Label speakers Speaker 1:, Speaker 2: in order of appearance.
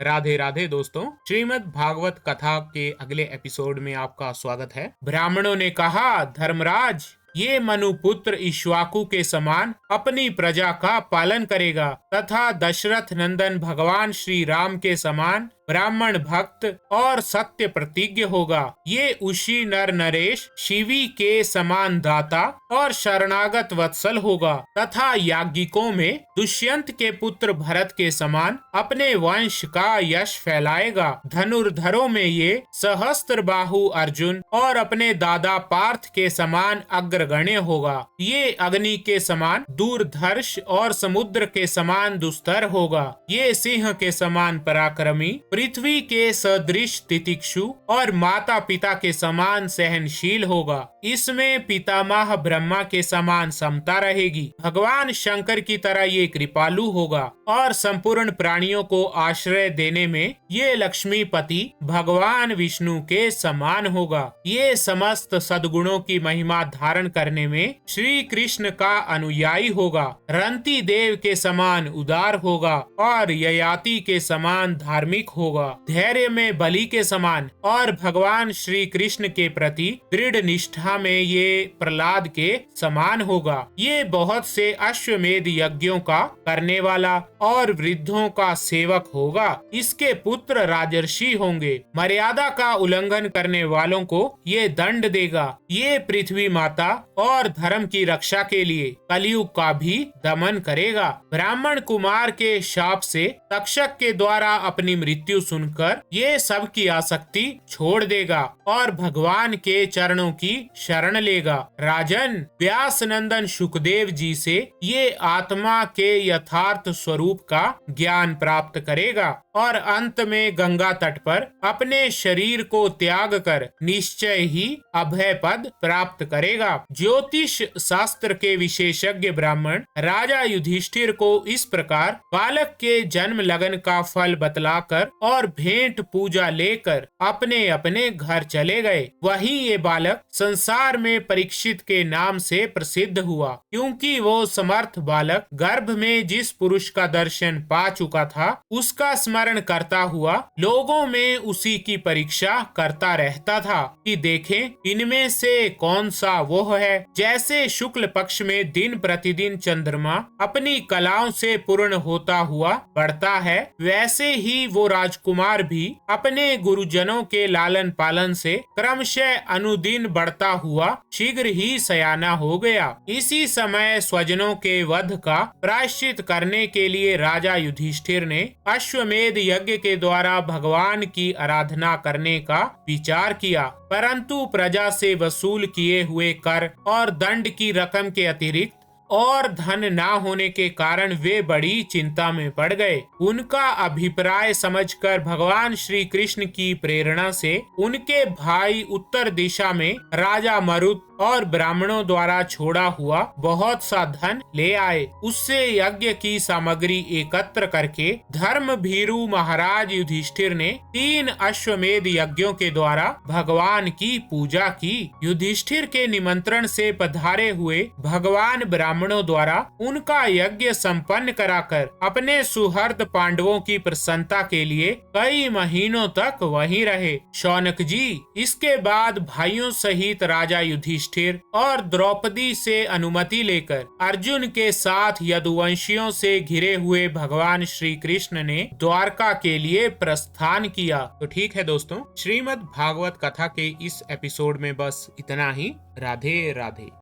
Speaker 1: राधे राधे दोस्तों, श्रीमद् भागवत कथा के अगले एपिसोड में आपका स्वागत है। ब्राह्मणों ने कहा, धर्मराज, ये मनुपुत्र इक्ष्वाकु के समान अपनी प्रजा का पालन करेगा तथा दशरथ नंदन भगवान श्री राम के समान ब्राह्मण भक्त और सत्य प्रतिज्ञ होगा। ये उसी नर नरेश शिवी के समान दाता और शरणागत वत्सल होगा तथा याज्ञिकों में दुष्यंत के पुत्र भरत के समान अपने वंश का यश फैलाएगा। धनुर्धरों में ये सहस्त्र बाहु अर्जुन और अपने दादा पार्थ के समान अग्रगण्य होगा। ये अग्नि के समान दूरधर्ष और समुद्र के समान दुस्तर होगा। ये सिंह के समान पराक्रमी, पृथ्वी के सदृश तितिक्षु और माता पिता के समान सहनशील होगा। इसमें पितामह ब्रह्मा के समान समता रहेगी। भगवान शंकर की तरह ये कृपालु होगा और संपूर्ण प्राणियों को आश्रय देने में ये लक्ष्मीपति भगवान विष्णु के समान होगा। ये समस्त सद्गुणों की महिमा धारण करने में श्री कृष्ण का अनुयायी होगा। रंती देव के समान उदार होगा और ययाति के समान धार्मिक होगा। धैर्य में बलि के समान और भगवान श्री कृष्ण के प्रति दृढ़ निष्ठा में ये प्रहलाद के समान होगा। ये बहुत से अश्वमेध यज्ञों का करने वाला और वृद्धों का सेवक होगा। इसके पुत्र राजर्षि होंगे। मर्यादा का उल्लंघन करने वालों को ये दंड देगा। ये पृथ्वी माता और धर्म की रक्षा के लिए कलयुग का भी दमन करेगा। ब्राह्मण कुमार के शाप से तक्षक के द्वारा अपनी मृत्यु सुनकर ये सब की आसक्ति छोड़ देगा और भगवान के चरणों की शरण लेगा। राजन, व्यास नंदन सुखदेव जी से ये आत्मा के यथार्थ स्वरूप का ज्ञान प्राप्त करेगा और अंत में गंगा तट पर अपने शरीर को त्याग कर निश्चय ही अभय पद प्राप्त करेगा। ज्योतिष शास्त्र के विशेषज्ञ ब्राह्मण राजा युधिष्ठिर को इस प्रकार बालक के जन्म लगन का फल बतलाकर और भेंट पूजा लेकर अपने अपने घर चले गए। वहीं ये बालक संसार में परीक्षित के नाम से प्रसिद्ध हुआ, क्योंकि वो समर्थ बालक गर्भ में जिस पुरुष का दर्शन पा चुका था उसका स्मरण करता हुआ लोगों में उसी की परीक्षा करता रहता था कि देखें इनमें से कौन सा वो है। जैसे शुक्ल पक्ष में दिन प्रतिदिन चंद्रमा अपनी कलाओं से पूर्ण होता हुआ बढ़ता है, वैसे ही वो राजकुमार भी अपने गुरुजनों के लालन पालन से क्रमशः अनुदिन बढ़ता हुआ शीघ्र ही सयाना हो गया। इसी समय स्वजनों के वध का प्रायश्चित करने के लिए राजा युधिष्ठिर ने अश्वमेध यज्ञ के द्वारा भगवान की आराधना करने का विचार किया, परंतु प्रजा से वसूल किए हुए कर और दंड की रकम के अतिरिक्त और धन ना होने के कारण वे बड़ी चिंता में पड़ गए। उनका अभिप्राय समझकर भगवान श्री कृष्ण की प्रेरणा से उनके भाई उत्तर दिशा में राजा मरुत और ब्राह्मणों द्वारा छोड़ा हुआ बहुत सा धन ले आए। उससे यज्ञ की सामग्री एकत्र करके धर्म भीरु महाराज युधिष्ठिर ने 3 अश्वमेध यज्ञों के द्वारा भगवान की पूजा की। युधिष्ठिर के निमंत्रण से पधारे हुए भगवान ब्राह्मणों द्वारा उनका यज्ञ संपन्न कराकर अपने सुहृद पांडवों की प्रसन्नता के लिए कई महीनों तक वहीं रहे। शौनक जी, इसके बाद भाइयों सहित राजा युधिष्ठिर और द्रौपदी से अनुमति लेकर अर्जुन के साथ यदुवंशियों से घिरे हुए भगवान श्री कृष्ण ने द्वारका के लिए प्रस्थान किया। तो ठीक है दोस्तों, श्रीमद् भागवत कथा के इस एपिसोड में बस इतना ही। राधे राधे।